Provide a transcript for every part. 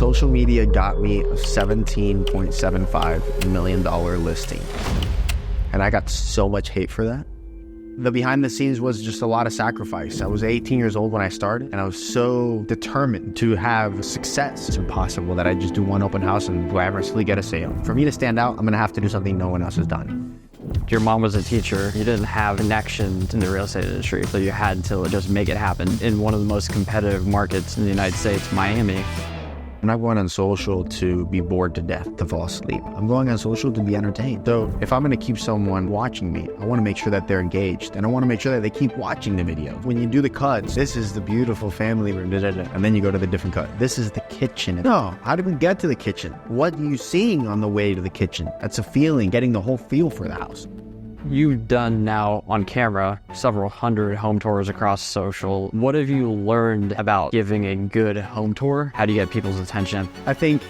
Social media got me a $17.75 million listing. And I got so much hate for that. The behind the scenes was just a lot of sacrifice. I was 18 years old when I started, and I was so determined to have success. It's impossible that I just do one open house and glamorously get a sale. For me to stand out, I'm gonna have to do something no one else has done. Your mom was a teacher. You didn't have connections in the real estate industry, so you had to just make it happen in one of the most competitive markets in the United States, Miami. I'm not going on social to be bored to death, to fall asleep. I'm going on social to be entertained. So if I'm going to keep someone watching me, I want to make sure that they're engaged, and I want to make sure that they keep watching the video. When you do the cuts, this is the beautiful family room, and then you go to the different cut. This is the kitchen. No, how did we get to the kitchen? What are you seeing on the way to the kitchen? That's a feeling, getting the whole feel for the house. You've done now on camera several hundred home tours across social. What have you learned about giving a good home tour? How do you get people's attention? I think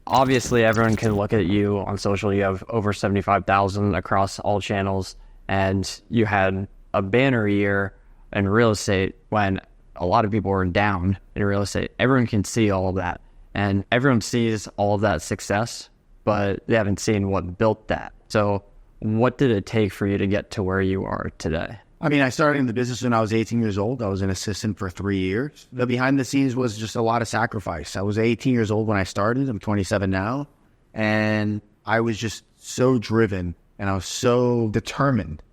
obviously everyone can look at you on social. You have over 75,000 across all channels, and you had a banner year in real estate when a lot of people are down in real estate. Everyone can see all of that, and everyone sees all of that success, but they haven't seen what built that. So what did it take for you to get to where you are today? I mean, I started in the business when I was 18 years old. I was an assistant for 3 years. The behind the scenes was just a lot of sacrifice. I was 18 years old when I started. I'm 27 now. And I was just so driven, and I was so determined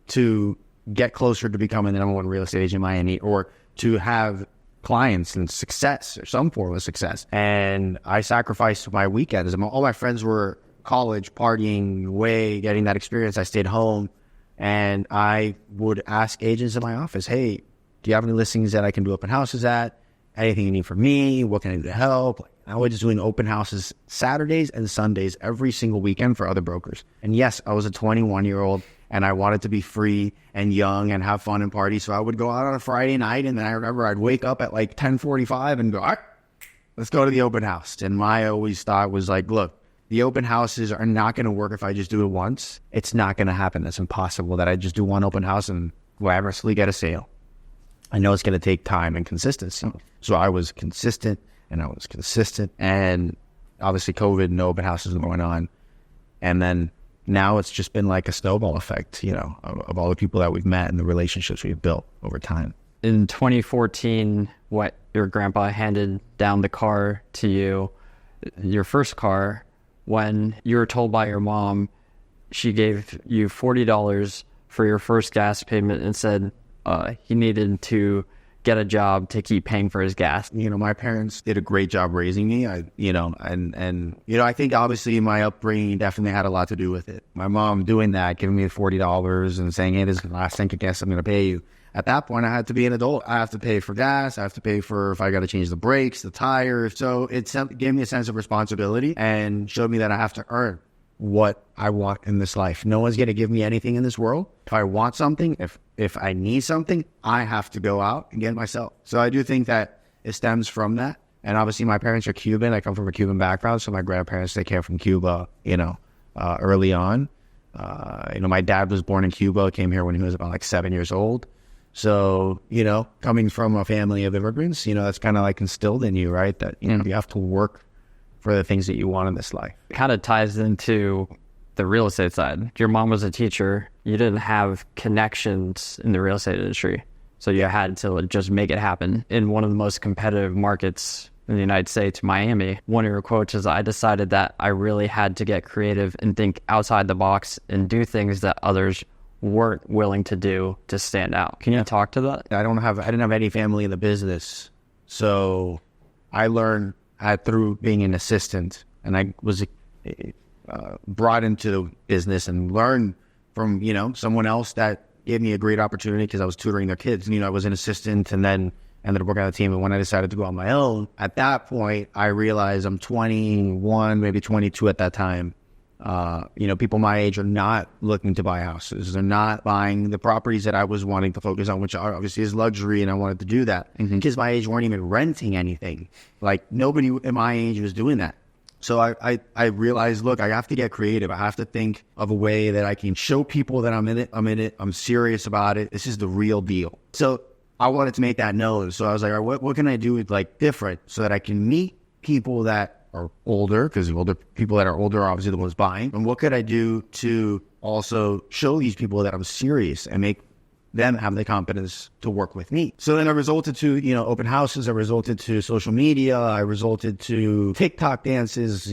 to get closer to becoming the #1 real estate agent in Miami, or to have clients and success, or some form of success. And I sacrificed my weekends. All my friends were college, partying away, getting that experience. I stayed home, and I would ask agents in my office, hey, do you have any listings that I can do open houses at? Anything you need from me? What can I do to help? I was just doing open houses Saturdays and Sundays every single weekend for other brokers. And yes, I was a 21-year-old, and I wanted to be free and young and have fun and party. So I would go out on a Friday night, and then I remember I'd wake up at like 10:45 and go, all right, let's go to the open house. And my always thought was like, look, the open houses are not going to work if I just do it once. It's not going to happen. It's impossible that I just do one open house and glamorously get a sale. I know it's going to take time and consistency. So I was consistent, and I was consistent. And obviously COVID, no open houses were going on. And then now it's just been like a snowball effect, of all the people that we've met and the relationships we've built over time. In 2014, what your grandpa handed down the car to you, your first car, when you were told by your mom, she gave you $40 for your first gas payment and said he needed to get a job to keep paying for his gas. My parents did a great job raising me. I think obviously my upbringing definitely had a lot to do with it. My mom doing that, giving me the $40 and saying, hey, this is the last tank of gas I'm going to pay you. At that point, I had to be an adult. I have to pay for gas. I have to pay for if I got to change the brakes, the tires. So it gave me a sense of responsibility and showed me that I have to earn what I want in this life. No one's going to give me anything in this world. If I want something, if I need something, I have to go out and get it myself. So I do think that it stems from that. And obviously my parents are Cuban. I come from a Cuban background. So my grandparents, they came from Cuba, early on. My dad was born in Cuba, came here when he was about like 7 years old. So, coming from a family of immigrants, that's kind of like instilled in you, right? That, you have to work for the things that you want in this life. It kind of ties into the real estate side. Your mom was a teacher. You didn't have connections in the real estate industry, so you had to just make it happen in one of the most competitive markets in the United States, Miami. One of your quotes is, I decided that I really had to get creative and think outside the box and do things that others weren't willing to do to stand out. Can you talk to that? I didn't have any family in the business, so I learned through being an assistant, and I was brought into the business and learned from someone else that gave me a great opportunity because I was tutoring their kids. I was an assistant, and then ended up working on the team. And when I decided to go on my own, at that point, I realized I'm 21, maybe 22 at that time. People my age are not looking to buy houses. They're not buying the properties that I was wanting to focus on, which obviously is luxury, and I wanted to do that. Kids my age weren't even renting anything. Like, nobody at my age was doing that. So I realized, look, I have to get creative. I have to think of a way that I can show people that I'm in it. I'm serious about it. This is the real deal. So I wanted to make that known. So I was like, all right, what can I do like different so that I can meet people that are older, because older people that are older are obviously the ones buying. And what could I do to also show these people that I'm serious and make them have the confidence to work with me? So then I resulted to, open houses. I resulted to social media. I resulted to TikTok dances,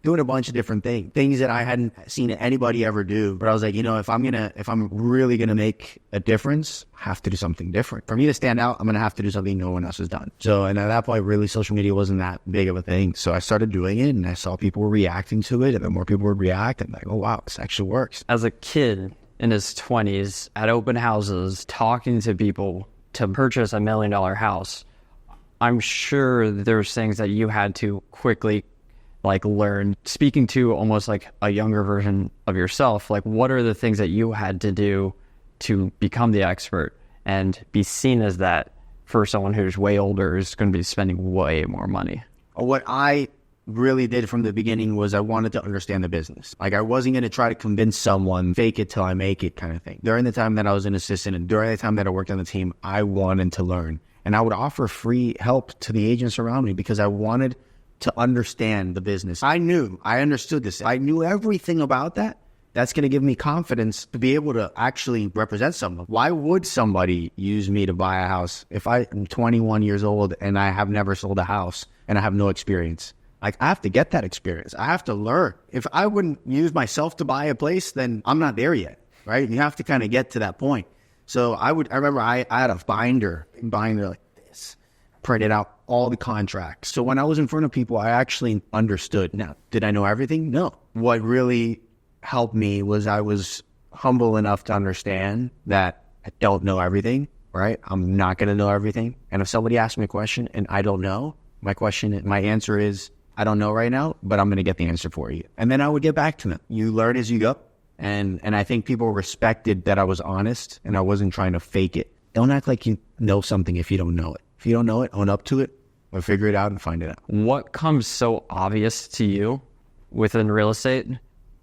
doing a bunch of different things that I hadn't seen anybody ever do. But I was like, if I'm really going to make a difference, I have to do something different. For me to stand out, I'm going to have to do something no one else has done. So, and at that point, really, social media wasn't that big of a thing. So I started doing it, and I saw people were reacting to it, and the more people would react, I'm like, oh, wow, this actually works. As a kid in his 20s at open houses, talking to people to purchase $1 million house, I'm sure there's things that you had to quickly learn, speaking to almost like a younger version of yourself. Like, what are the things that you had to do to become the expert and be seen as that for someone who's way older, is going to be spending way more money? What I really did from the beginning was I wanted to understand the business. Like, I wasn't going to try to convince someone, fake it till I make it kind of thing. During the time that I was an assistant and during the time that I worked on the team, I wanted to learn. And I would offer free help to the agents around me because I wanted to understand the business. I understood this. I knew everything about that. That's going to give me confidence to be able to actually represent someone. Why would somebody use me to buy a house if I'm 21 years old and I have never sold a house and I have no experience? Like, I have to get that experience. I have to learn. If I wouldn't use myself to buy a place, then I'm not there yet, right? You have to kind of get to that point. So I remember I had a binder like this, printed out all the contracts. So when I was in front of people, I actually understood. Now, did I know everything? No. What really helped me was I was humble enough to understand that I don't know everything, right? I'm not going to know everything. And if somebody asks me a question and I don't know, my answer is, I don't know right now, but I'm going to get the answer for you. And then I would get back to them. You learn as you go. And I think people respected that I was honest and I wasn't trying to fake it. Don't act like you know something if you don't know it. If you don't know it, own up to it or figure it out and find it out. What comes so obvious to you within real estate?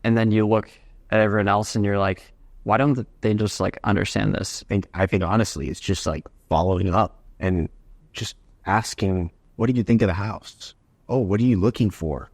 And then you look at everyone else and you're like, why don't they just understand this? I think honestly, it's just following up and just asking, what did you think of the house? Oh, what are you looking for?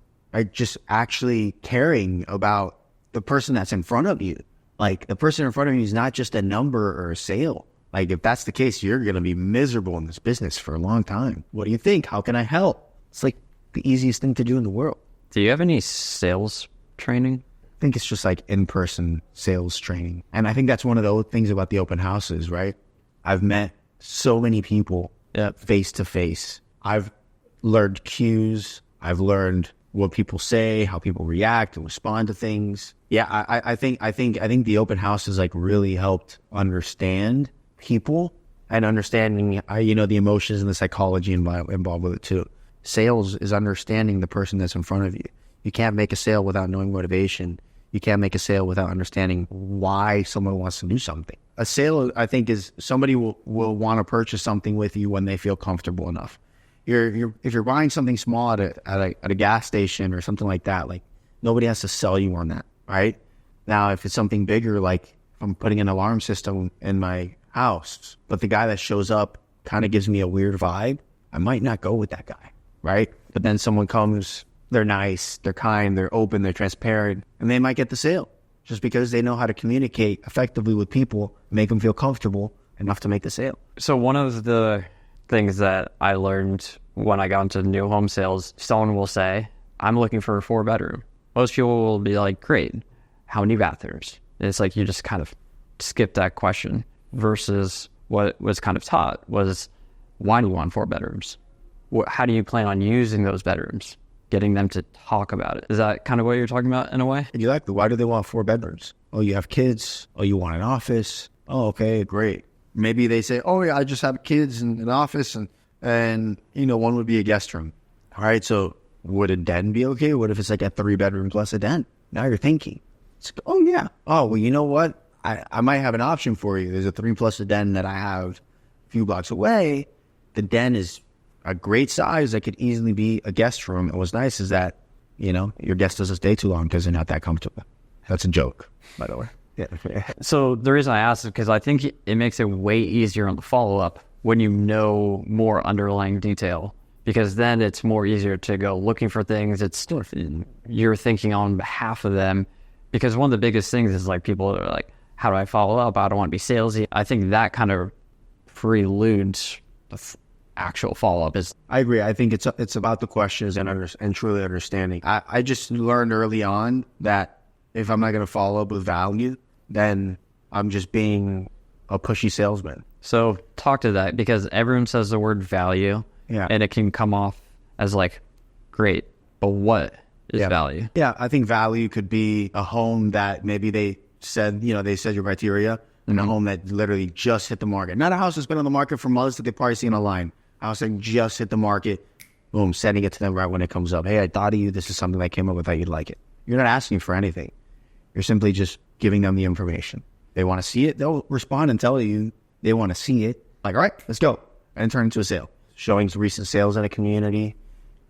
Just actually caring about the person that's in front of you. Like, the person in front of you is not just a number or a sale. Like, if that's the case, you're going to be miserable in this business for a long time. What do you think? How can I help? It's like the easiest thing to do in the world. Do you have any sales training? I think it's just in-person sales training. And I think that's one of the things about the open houses, right? I've met so many people face to face. I've learned cues. I've learned what people say, how people react and respond to things. Yeah, I think the open house has really helped understand people and understanding, the emotions and the psychology involved with it too. Sales is understanding the person that's in front of you. You can't make a sale without knowing motivation. You can't make a sale without understanding why someone wants to do something. A sale, I think, is somebody will want to purchase something with you when they feel comfortable enough. If you're buying something small at a gas station or something like that, nobody has to sell you on that, right? Now, if it's something bigger, like if I'm putting an alarm system in my house, but the guy that shows up kind of gives me a weird vibe, I might not go with that guy, right? But then someone comes, they're nice, they're kind, they're open, they're transparent, and they might get the sale just because they know how to communicate effectively with people, make them feel comfortable enough to make the sale. So one of the things that I learned when I got into new home sales, someone will say, I'm looking for a 4-bedroom. Most people will be like, great, how many bathrooms? And it's you just kind of skip that question, versus what was kind of taught was, why do you want 4 bedrooms? How do you plan on using those bedrooms? Getting them to talk about it. Is that kind of what you're talking about in a way? Exactly. Why do they want 4 bedrooms? Oh, you have kids. Oh, you want an office. Oh, okay, great. Maybe they say, oh yeah, I just have kids and an office and one would be a guest room. All right, so would a den be okay? What if it's a 3-bedroom plus a den? Now you're thinking, oh yeah. Oh, well, you know what? I might have an option for you. There's a 3 plus a den that I have a few blocks away. The den is a great size that could easily be a guest room. And what's nice is that, you know, your guest doesn't stay too long because they're not that comfortable. That's a joke, by the way. Yeah. So the reason I asked is because I think it makes it way easier on the follow-up when you know more underlying detail, because then it's more easier to go looking for things. It's you're thinking on behalf of them, because one of the biggest things is like people are like, how do I follow up? I don't want to be salesy. I think that kind of preludes the actual follow-up. I agree. I think it's about the questions and truly understanding. I just learned early on that if I'm not going to follow up with value, then I'm just being a pushy salesman. So talk to that, because everyone says the word value, and it can come off as like, great, but what is value? Yeah, I think value could be a home that maybe they said your criteria, and a home that literally just hit the market. Not a house that's been on the market for months that they've probably seen online. A house that just hit the market, boom, sending it to them right when it comes up. Hey, I thought of you. This is something I came up with. Thought you'd like it. You're not asking for anything. You're simply just giving them the information. They want to see it, they'll respond and tell you they want to see it. Like, all right, let's go. And turn into a sale. Showing recent sales in a community,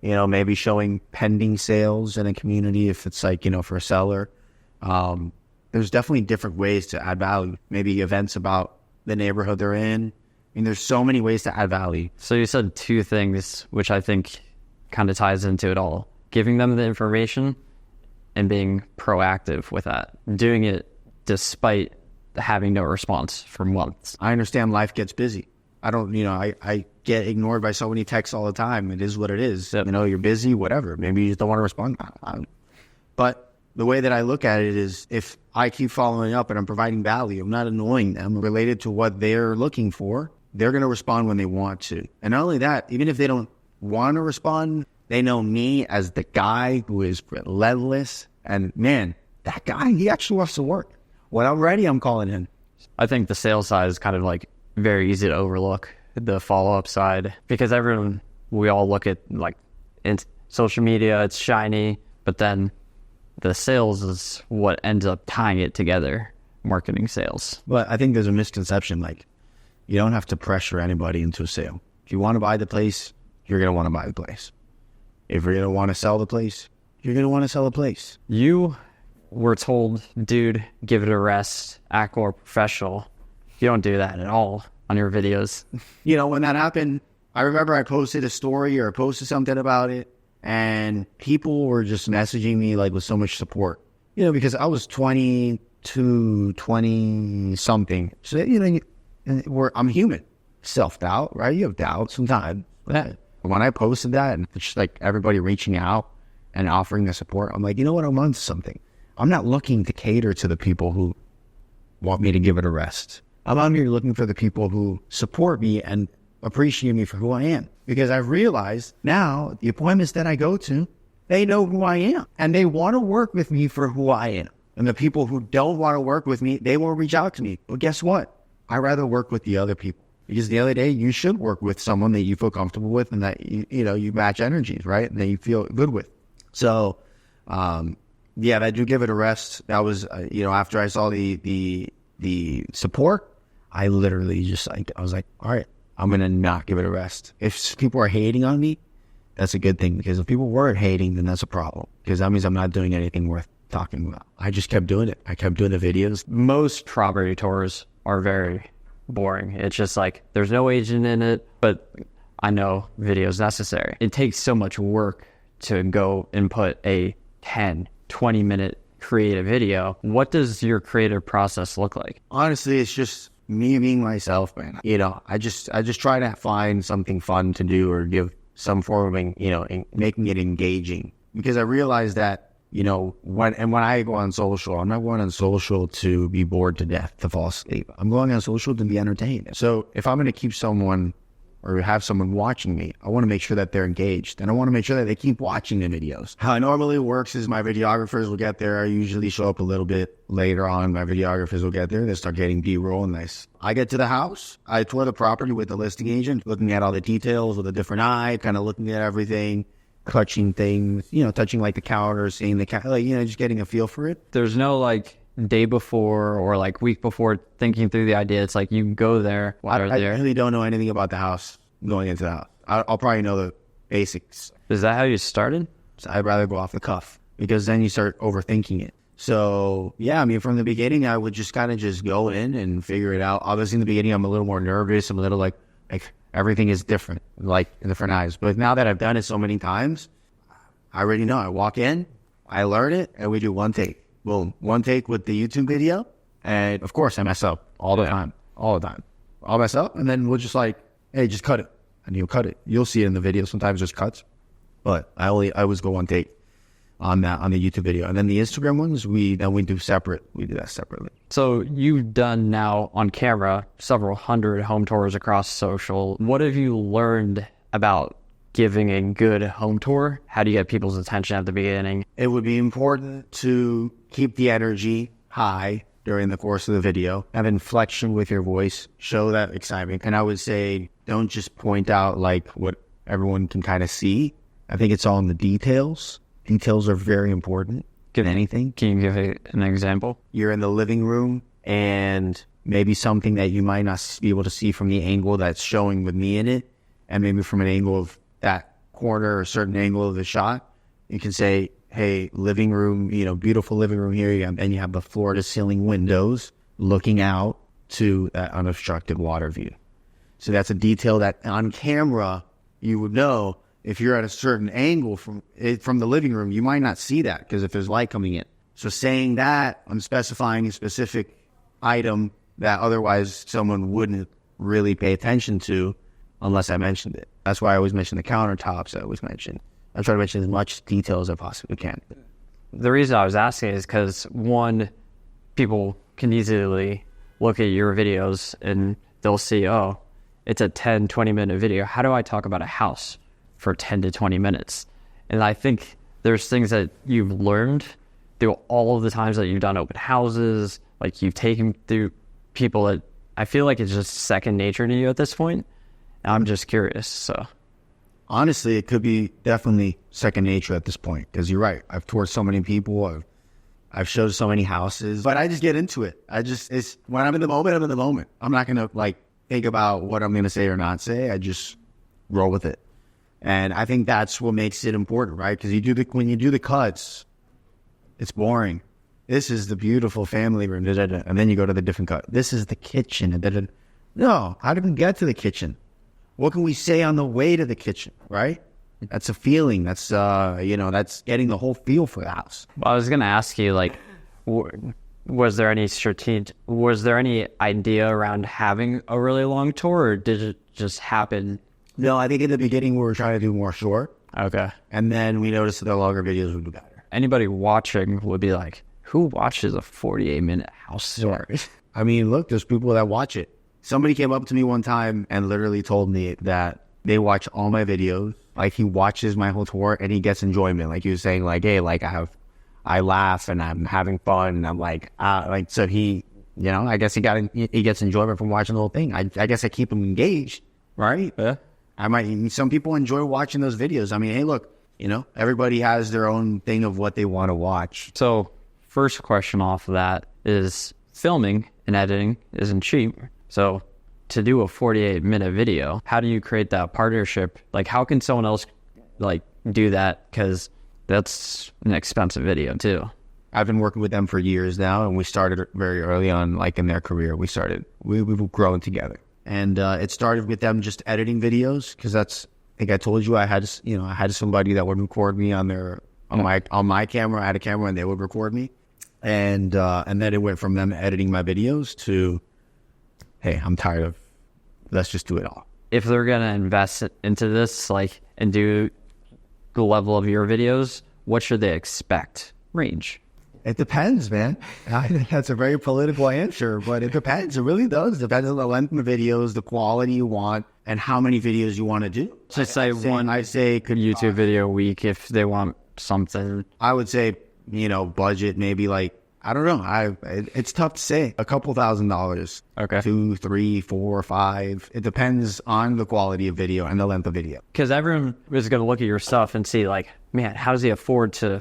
you know, maybe showing pending sales in a community if it's like, you know, for a seller. There's definitely different ways to add value. Maybe events about the neighborhood they're in. I mean, there's so many ways to add value. So you said two things, which I think kind of ties into it all. Giving them the information and being proactive with that. Doing it despite having no response for months. I understand life gets busy. I get ignored by so many texts all the time. It is what it is. Yep. You know, you're busy, whatever. Maybe you just don't want to respond. But the way that I look at it is, if I keep following up and I'm providing value, I'm not annoying them related to what they're looking for, they're going to respond when they want to. And not only that, even if they don't want to respond, they know me as the guy who is relentless. And man, that guy, he actually wants to work. When I'm ready, I'm calling him. I think the sales side is kind of like very easy to overlook, the follow-up side, because we all look at like in social media, it's shiny, but then the sales is what ends up tying it together, marketing sales. But I think there's a misconception, like, you don't have to pressure anybody into a sale. If you want to buy the place, you're going to want to buy the place. If you're going to want to sell the place, you're going to want to sell the place. You were told, dude, give it a rest, act more professional. You don't do that at all on your videos. You know, when that happened, I remember I posted a story or posted something about it, and people were just messaging me like with so much support. You know, because I was 22, 20 something. So, you know, I'm human. Self-doubt, right? You have doubt sometimes. But when I posted that, and it's just like everybody reaching out and offering the support, I'm like, you know what? I'm on to something. I'm not looking to cater to the people who want me to give it a rest. I'm out here looking for the people who support me and appreciate me for who I am. Because I've realized now the appointments that I go to, they know who I am. And they want to work with me for who I am. And the people who don't want to work with me, they won't reach out to me. Well, guess what? I'd rather work with the other people. Because the other day, you should work with someone that you feel comfortable with and that, you match energies, right? And that you feel good with. So, I do give it a rest. That was, after I saw the support, I literally just I was like, all right, I'm going to not give it a rest. If people are hating on me, that's a good thing. Because if people weren't hating, then that's a problem. Because that means I'm not doing anything worth talking about. I just kept doing it. I kept doing the videos. Most property tours are very boring. It's just like, there's no agent in it, but I know video is necessary. It takes so much work to go and put a 10, 20-minute creative video. What does your creative process look like? Honestly, it's just me being myself, man. I just try to find something fun to do or give some form of, making it engaging. Because I realize that, when I go on social, I'm not going on social to be bored to death, to fall asleep. I'm going on social to be entertained. So if I'm going to keep someone or have someone watching me, I want to make sure that they're engaged. And I want to make sure that they keep watching the videos. How it normally works is my videographers will get there. I usually show up a little bit later on. My videographers will get there. They start getting B-roll and I get to the house. I tour the property with the listing agent, looking at all the details with a different eye, kind of looking at everything, touching things, touching like the counter, seeing the just getting a feel for it. There's no like day before or like week before thinking through the idea. It's like you go there while they're there. I really don't know anything about the house going into the house. I'll probably know the basics. Is that how you started? So I'd rather go off the cuff because then you start overthinking it. So yeah, I mean, from the beginning, I would just kind of just go in and figure it out. Obviously in the beginning, I'm a little more nervous. I'm a little like everything is different, like in different eyes. But now that I've done it so many times, I already know. I walk in, I learn it, and we do one take. Boom. One take with the YouTube video. And of course I mess up all the time. I'll mess up and then we'll just like, hey, just cut it. And you'll cut it. You'll see it in the video. Sometimes there's cuts. But I always go one take on the YouTube video. And then the Instagram ones, we do separate. We do that separately. So you've done now on camera several hundred home tours across social. What have you learned about giving a good home tour? How do you get people's attention at the beginning? It would be important to keep the energy high during the course of the video, have inflection with your voice, show that excitement. And I would say, don't just point out like what everyone can kind of see. I think it's all in the details. Details are very important in anything. Can you give an example? You're in the living room and maybe something that you might not be able to see from the angle that's showing with me in it, and maybe from an angle of that corner or a certain angle of the shot, you can say, hey, living room, beautiful living room here. And you have the floor to ceiling windows looking out to that unobstructed water view. So that's a detail that on camera, you would know if you're at a certain angle from the living room, you might not see that because if there's light coming in. So saying that, I'm specifying a specific item that otherwise someone wouldn't really pay attention to unless I mentioned it. That's why I always mention the countertops. I try to mention as much detail as I possibly can. The reason I was asking is because, one, people can easily look at your videos and they'll see, oh, it's a 10, 20-minute video. How do I talk about a house for 10 to 20 minutes? And I think there's things that you've learned through all of the times that you've done open houses, like you've taken through people that I feel like it's just second nature to you at this point. And I'm just curious, so... Honestly, it could be definitely second nature at this point because you're right. I've toured so many people. I've showed so many houses, but I just get into it. It's when I'm in the moment, I'm in the moment. I'm not going to like think about what I'm going to say or not say. I just roll with it. And I think that's what makes it important, right? Because when you do the cuts, it's boring. This is the beautiful family room, and then you go to the different cut. This is the kitchen. No, how did we get to the kitchen? What can we say on the way to the kitchen, right? That's a feeling. That's, that's getting the whole feel for the house. Well, I was going to ask you, like, was there any idea around having a really long tour, or did it just happen? No, I think in the beginning we were trying to do more short. Okay. And then we noticed that the longer videos would be better. Anybody watching would be like, who watches a 48-minute house tour? I mean, look, there's people that watch it. Somebody came up to me one time and literally told me that they watch all my videos. Like, he watches my whole tour and he gets enjoyment. Like, he was saying, like, hey, like, I laugh and I'm having fun. And I'm like, so he, I guess he gets enjoyment from watching the whole thing. I guess I keep him engaged, right? Yeah. Some people enjoy watching those videos. I mean, hey, look, everybody has their own thing of what they want to watch. So, first question off of that is filming and editing isn't cheap. So to do a 48-minute video, how do you create that partnership? Like, how can someone else like do that? Because that's an expensive video too. I've been working with them for years now, and we started very early on, like in their career. We've grown together, and it started with them just editing videos because I think I told you I had somebody that would record me on my camera. I had a camera, and they would record me, and then it went from them editing my videos to, hey, I'm tired of, let's just do it all. If they're going to invest into this, like, and do the level of your videos, what should they expect? Range? It depends, man. I think that's a very political answer, but it depends. It really does. It depends on the length of the videos, the quality you want, and how many videos you want to do. So say could YouTube video a week if they want something. I would say, budget maybe like, I don't know. It's tough to say. A couple $1,000s. Okay. 2, 3, 4, 5. It depends on the quality of video and the length of video. Because everyone is going to look at your stuff and see, like, man, how does he afford to,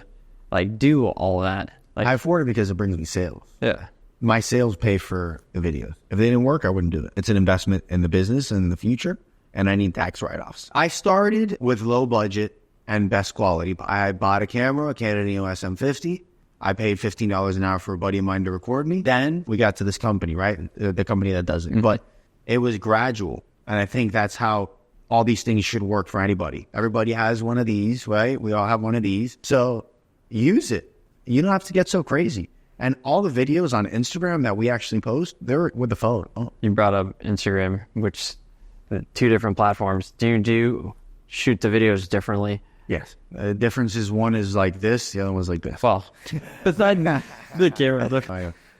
like, do all that? Like, I afford it because it brings me sales. Yeah. My sales pay for the videos. If they didn't work, I wouldn't do it. It's an investment in the business and in the future, and I need tax write-offs. I started with low budget, and best quality. I bought a camera, a Canon EOS M50. I paid $15 an hour for a buddy of mine to record me. Then we got to this company, right? The company that does it. But it was gradual. And I think that's how all these things should work for anybody. Everybody has one of these, right? We all have one of these. So use it. You don't have to get so crazy. And all the videos on Instagram that we actually post, they're with the phone. Oh. You brought up Instagram, which two different platforms. Do you shoot the videos differently? Yes. The difference is one is like this, the other one's like this. Well, besides the camera.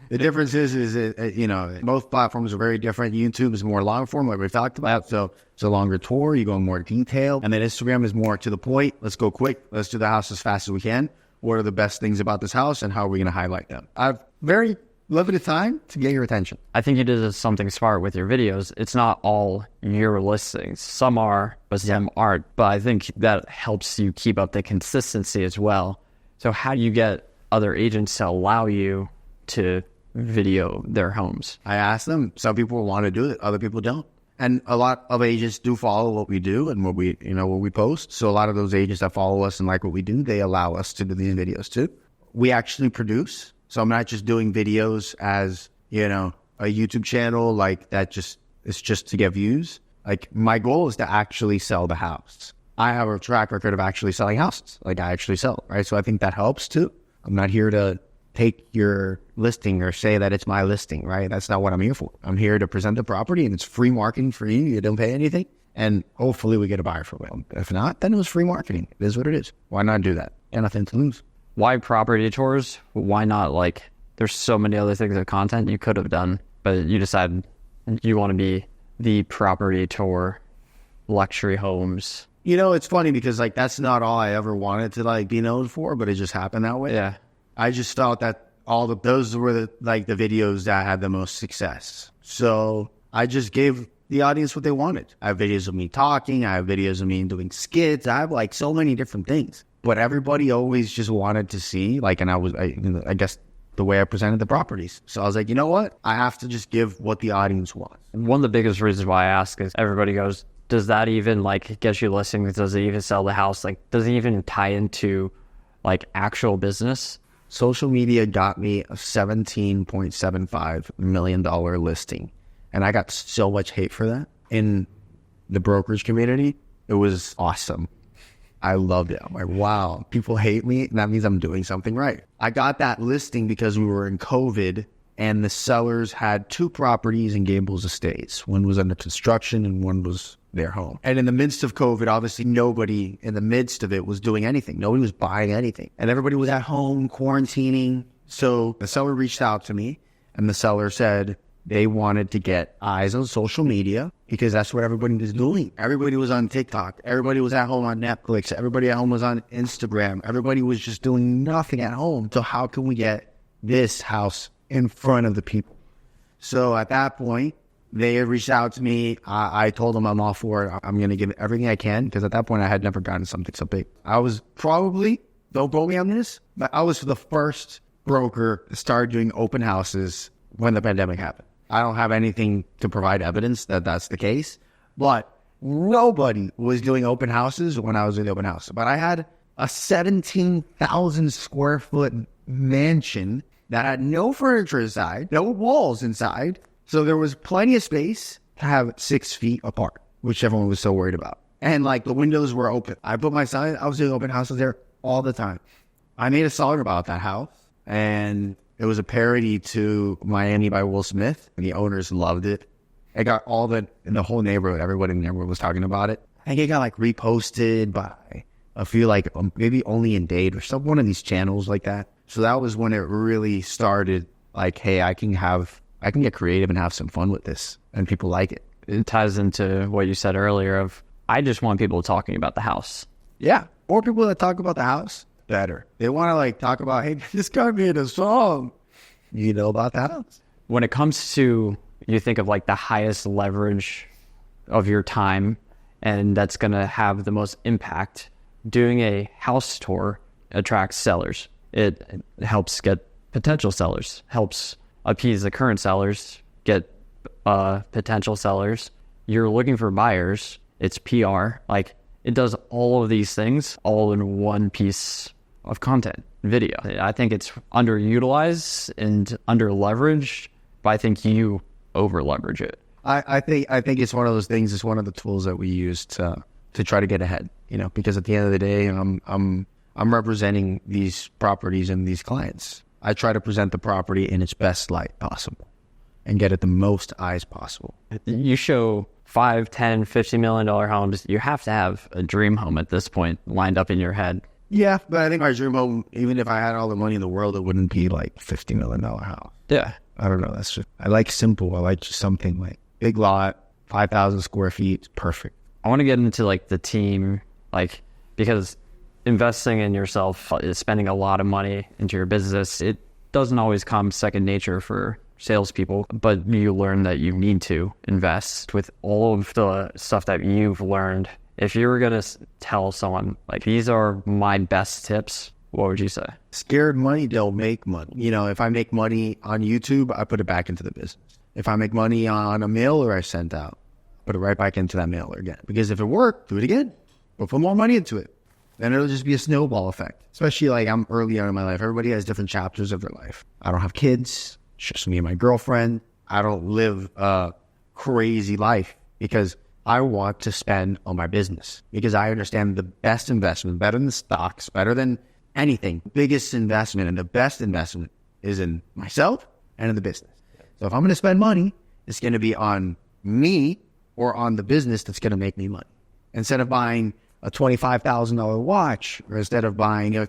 The difference is you know, both platforms are very different. YouTube is more long form, like we talked about. So it's a longer tour. You go in more detail. And then Instagram is more to the point. Let's go quick. Let's do the house as fast as we can. What are the best things about this house and how are we going to highlight them? I've very limited time to get your attention. I think you did something smart with your videos. It's not all your listings. Some are, but some aren't. But I think that helps you keep up the consistency as well. So how do you get other agents to allow you to video their homes? I ask them. Some people want to do it. Other people don't. And a lot of agents do follow what we do and what we post. So a lot of those agents that follow us and like what we do, they allow us to do these videos too. We actually produce. So I'm not just doing videos as, you know, a YouTube channel like that it's just to get views. Like my goal is to actually sell the house. I have a track record of actually selling houses. Like I actually sell, right? So I think that helps too. I'm not here to take your listing or say that it's my listing, right? That's not what I'm here for. I'm here to present the property and it's free marketing for you. You don't pay anything. And hopefully we get a buyer from it. If not, then it was free marketing. It is what it is. Why not do that? Got nothing to lose. Why property tours? Why not, like, there's so many other things of content you could have done, but you decided you want to be the property tour, luxury homes. You know, it's funny because like that's not all I ever wanted to like be known for, but it just happened that way. Yeah. I just thought that those were the videos that had the most success. So I just gave the audience what they wanted. I have videos of me talking. I have videos of me doing skits. I have like so many different things. But everybody always just wanted to see, like, and I guess the way I presented the properties. So I was like, you know what? I have to just give what the audience wants. One of the biggest reasons why I ask is everybody goes, does that even like get you listings? Does it even sell the house? Like, does it even tie into like actual business? Social media got me a $17.75 million listing. And I got so much hate for that in the brokerage community. It was awesome. I loved it. I'm like, wow, people hate me. And that means I'm doing something right. I got that listing because we were in COVID and the sellers had two properties in Gables Estates. One was under construction and one was their home. And in the midst of COVID, obviously nobody in the midst of it was doing anything. Nobody was buying anything. And everybody was at home quarantining. So the seller reached out to me and the seller said they wanted to get eyes on social media because that's what everybody was doing. Everybody was on TikTok. Everybody was at home on Netflix. Everybody at home was on Instagram. Everybody was just doing nothing at home. So how can we get this house in front of the people? So at that point, they had reached out to me. I told them I'm all for it. I'm going to give everything I can because at that point I had never gotten something so big. I was probably, don't quote me on this, but I was the first broker to start doing open houses when the pandemic happened. I don't have anything to provide evidence that that's the case, but nobody was doing open houses when I was doing the open house. But I had a 17,000 square foot mansion that had no furniture inside, no walls inside. So there was plenty of space to have 6 feet apart, which everyone was so worried about. And like the windows were open. I put my sign, I was doing open houses there all the time. I made a song about that house and it was a parody to Miami by Will Smith. And the owners loved it. It got in the whole neighborhood, everybody in the neighborhood was talking about it. I think it got like reposted by a few like maybe Only in Date or one of these channels like that. So that was when it really started like, hey, I can get creative and have some fun with this and people like it. It ties into what you said earlier of, I just want people talking about the house. Yeah. More people that talk about the house, better. They want to like talk about, hey, this guy made a song. You know about the house. When it comes to, you think of like the highest leverage of your time and that's going to have the most impact, doing a house tour attracts sellers. It helps get potential sellers, helps appease the current sellers, get potential sellers. You're looking for buyers. It's PR. Like it does all of these things all in one piece of content, video. I think it's underutilized and under-leveraged, but I think you over-leverage it. I think it's one of those things. It's one of the tools that we use to try to get ahead, because at the end of the day, I'm representing these properties and these clients. I try to present the property in its best light possible and get it the most eyes possible. You show $5, $10, $50 million homes. You have to have a dream home at this point lined up in your head. Yeah, but I think my dream home, even if I had all the money in the world, it wouldn't be like $50 million house. Yeah. I don't know. I like simple. I like just something like big lot, 5,000 square feet. Perfect. I want to get into like the team, because investing in yourself is spending a lot of money into your business. It doesn't always come second nature for salespeople, but you learn that you need to invest. With all of the stuff that you've learned, if you were going to tell someone, these are my best tips, what would you say? Scared money don't make money. If I make money on YouTube, I put it back into the business. If I make money on a mailer I sent out, put it right back into that mailer again. Because if it worked, do it again. We'll put more money into it. Then it'll just be a snowball effect. Especially I'm early on in my life. Everybody has different chapters of their life. I don't have kids. It's just me and my girlfriend. I don't live a crazy life because I want to spend on my business. Because I understand the best investment, better than stocks, better than anything. Biggest investment and the best investment is in myself and in the business. So if I'm going to spend money, it's going to be on me or on the business that's going to make me money. Instead of buying a $25,000 watch, or instead of buying a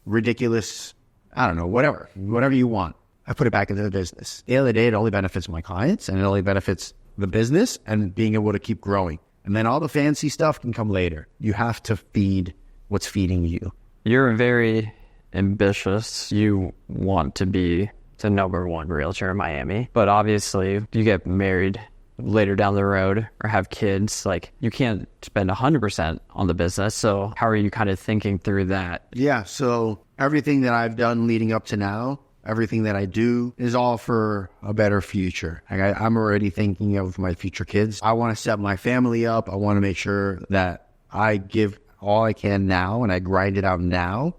ridiculous, I don't know, whatever you want, I put it back into the business. At the end of the day, it only benefits my clients and it only benefits the business and being able to keep growing. And then all the fancy stuff can come later. You have to feed what's feeding you. You're very ambitious. You want to be the number one realtor in Miami, but obviously you get married later down the road or have kids, you can't spend 100% on the business. So how are you kind of thinking through that? Yeah. So everything that I've done leading up to now, everything that I do is all for a better future. I'm already thinking of my future kids. I want to set my family up. I want to make sure that I give all I can now and I grind it out now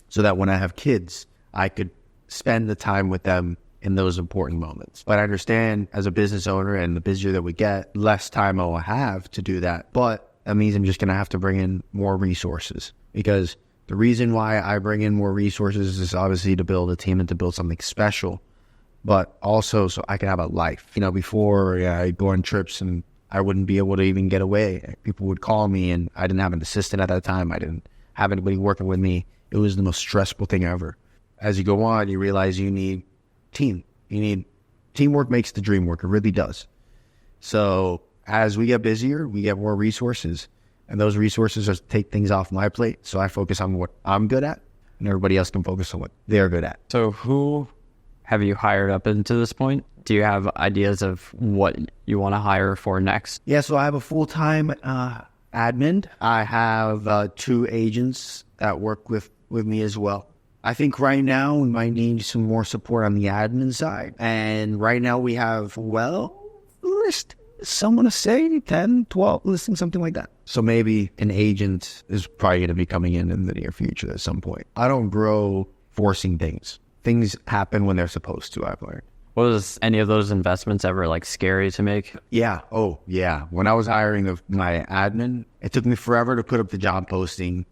so that when I have kids, I could spend the time with them in those important moments. But I understand as a business owner, and the busier that we get, less time I will have to do that. But that means I'm just going to have to bring in more resources, because the reason why I bring in more resources is obviously to build a team and to build something special, but also so I can have a life. Before I'd go on trips and I wouldn't be able to even get away. People would call me and I didn't have an assistant at that time. I didn't have anybody working with me. It was the most stressful thing ever. As you go on, you realize you need team. Teamwork makes the dream work. It really does. So as we get busier, we get more resources, and those resources are to take things off my plate. So I focus on what I'm good at, and everybody else can focus on what they're good at. So who have you hired up into this point? Do you have ideas of what you want to hire for next? Yeah, so I have a full-time admin. I have 2 agents that work with me as well. I think right now we might need some more support on the admin side. And right now we have, someone to say 10, 12 listings, something like that. So maybe an agent is probably going to be coming in the near future at some point. I don't grow forcing things. Things happen when they're supposed to, I've learned. Was any of those investments ever scary to make? Yeah. Oh, yeah. When I was hiring my admin, it took me forever to put up the job posting.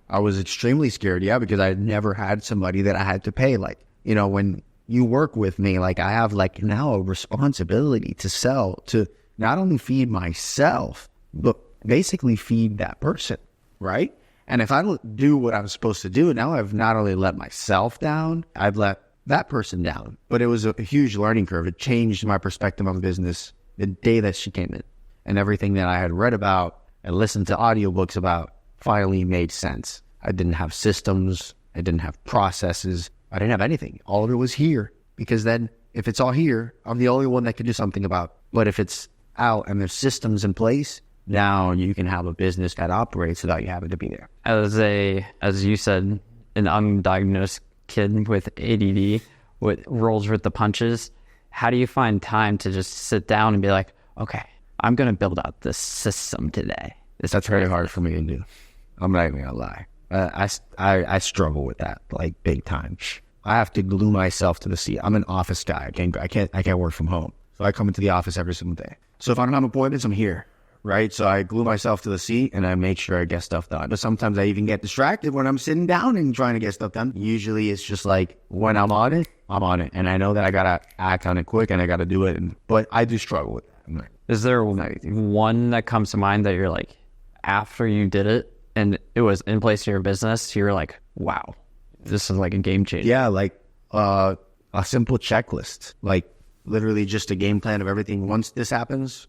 I was extremely scared, because I had never had somebody that I had to pay. When you work with me, I have now a responsibility to sell, to not only feed myself, but basically feed that person, right? And if I don't do what I'm supposed to do, now I've not only let myself down, I've let that person down. But it was a huge learning curve. It changed my perspective on business the day that she came in. And everything that I had read about and listened to audiobooks about finally made sense. I didn't have systems. I didn't have processes. I didn't have anything. All of it was here. Because then if it's all here, I'm the only one that can do something about it. But if it's out and there's systems in place, now you can have a business that operates without you having to be there. As you said, an undiagnosed kid with ADD, with rolls with the punches, how do you find time to just sit down and be like, okay, I'm going to build out this system today? That's very hard for me to do. I'm not even gonna lie. I struggle with that, like, big time. I have to glue myself to the seat. I'm an office guy. I can't work from home. So I come into the office every single day. So if I don't have appointments, I'm here, right? So I glue myself to the seat and I make sure I get stuff done. But sometimes I even get distracted when I'm sitting down and trying to get stuff done. Usually it's just like, when I'm on it, I'm on it. And I know that I gotta act on it quick and I gotta do it. But I do struggle with that. Is there one that comes to mind that you're like, after you did it and it was in place in your business, you're like, wow, this is like a game changer? Yeah, like a simple checklist, like literally just a game plan of everything. Once this happens,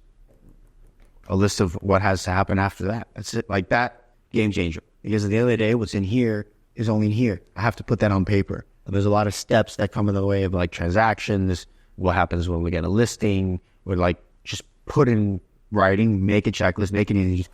a list of what has to happen after that. That's it. Like that, game changer. Because at the end of the day, what's in here is only in here. I have to put that on paper. There's a lot of steps that come in the way of like transactions. What happens when we get a listing? We're like, just put in writing, make a checklist, make it easy.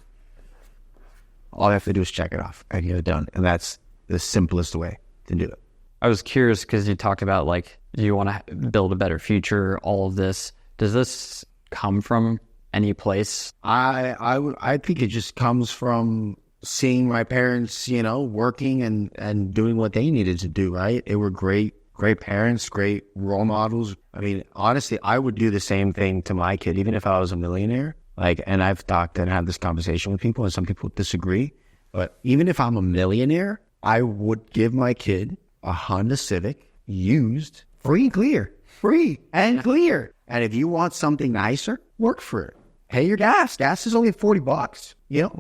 All I have to do is check it off and get it done. And that's the simplest way to do it. I was curious because you talked about like, you want to build a better future, all of this. Does this come from any place? I think it just comes from seeing my parents, working and doing what they needed to do, right? They were great parents, great role models. I mean, honestly, I would do the same thing to my kid, even if I was a millionaire. Like, and I've talked and had this conversation with people, and some people disagree. But even if I'm a millionaire, I would give my kid a Honda Civic used, free and clear. And if you want something nicer, work for it. Pay your gas. Gas is only $40.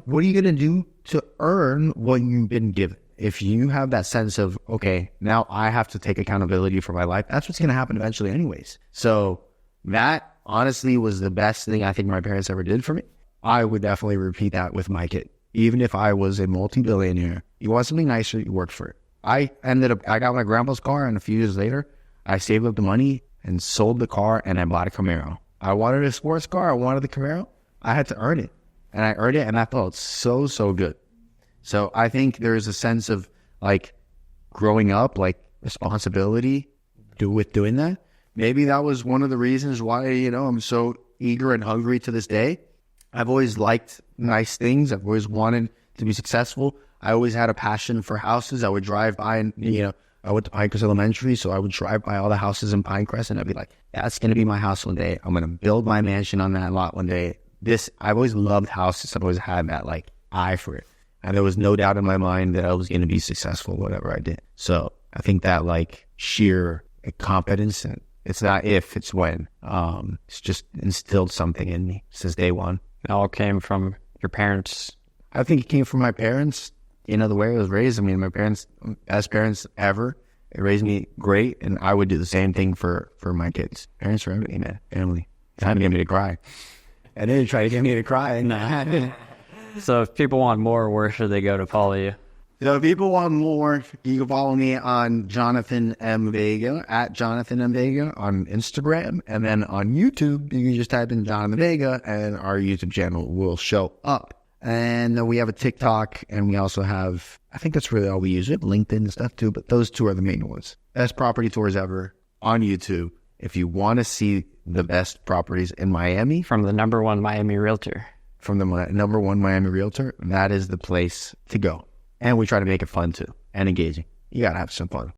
What are you going to do to earn what you've been given? If you have that sense of, okay, now I have to take accountability for my life, that's what's going to happen eventually anyways. So that honestly was the best thing I think my parents ever did for me. I would definitely repeat that with my kid. Even if I was a multi-billionaire, you want something nicer, you work for it. I got my grandpa's car, and a few years later, I saved up the money and sold the car, and I bought a Camaro. I wanted a sports car. I wanted the Camaro. I had to earn it, and I earned it, and I felt so, so good. So I think there's a sense of like growing up, like responsibility with doing that. Maybe that was one of the reasons why, I'm so eager and hungry to this day. I've always liked nice things. I've always wanted to be successful. I always had a passion for houses. I would drive by and, I went to Pinecrest Elementary, so I would drive by all the houses in Pinecrest and I'd be like, that's going to be my house one day. I'm going to build my mansion on that lot one day. I've always loved houses. I've always had that like eye for it. And there was no doubt in my mind that I was going to be successful, whatever I did. So I think that like sheer competence, and it's not if, it's when. It's just instilled something in me since day one. It all came from your parents. I think it came from my parents. The way I was raised. I mean, my parents, best parents ever. They raised me great, and I would do the same thing for my kids. Parents are everything, man. Family. Time to get me to cry. And then try to get me to cry. Nah. So if people want more, where should they go to follow you? So if people want more, you can follow me on Jonathan M. Vega, at Jonathan M. Vega on Instagram. And then on YouTube, you can just type in Jonathan Vega, and our YouTube channel will show up. And we have a TikTok, and we also have, I think that's really all we use, it, LinkedIn and stuff too, but those two are the main ones. Best property tours ever on YouTube. If you want to see the best properties in Miami. From the number one Miami realtor. From the number one Miami realtor, that is the place to go. And we try to make it fun too, and engaging. You got to have some fun.